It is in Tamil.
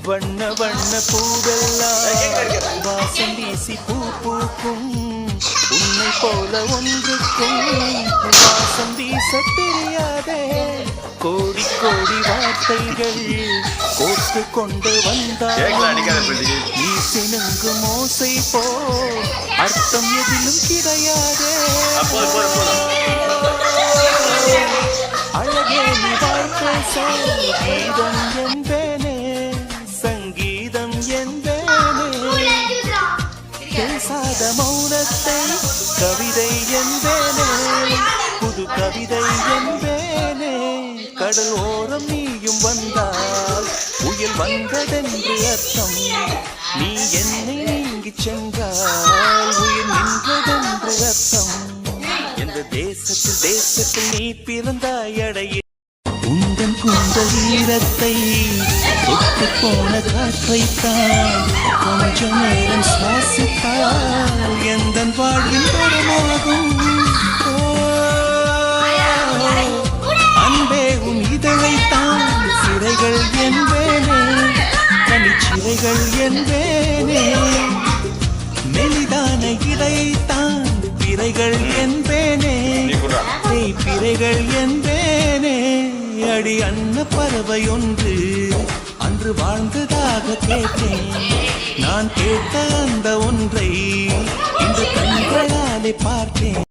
வண்ண வண்ண பூவெல்லாம் வாசம் வீசி பூ பூக்கும் உன்னை போல ஒன்றுக்கும் வாசம் வீச தெரியாதே கோடி கோடி வார்த்தைகள் கோர்த்து கொண்டு வந்தால் நீ சினுங்கும் ஓசை போ அர்த்தம் எதிலும் கிடையாதே அழகே நீ வாழ்க்கை சங்கீதம் என்பேனே சங்கீதம் என்பேனே பேசாத மௌனத்தை கவிதை என்பேனே புது கவிதை என்பேனே கடல் ஓரம் நீயும் வந்தால் புயல் வந்ததென்று அர்த்தம் நீ என்னை நீங்கி சென்றால் உயிர் நின்றதென்று அர்த்தம் எந்த தேசத்தில் நீ பிறந்தாய் அடைய உந்தன் குந்தல் ஈரத்தை ஒத்து போன காற்றைத்தான் கொஞ்ச நேரம் சுவாசித்தால் எந்த வாழ்வின் பரமாகும் அன்பே உன் இதழைத்தான் சிறைகள் என்பேனே தனிச்சிறைகள் என்பேனே மெலிதான இதைத்தான் பிறைகள் என்பேனே பிறைகள் என்பேனே அடி அன்ன பறவை ஒன்று அன்று வாழ்ந்ததாக கேட்டேன் நான் கேட்ட அந்த ஒன்றை இந்த கண்களாலே பார்த்தேன்.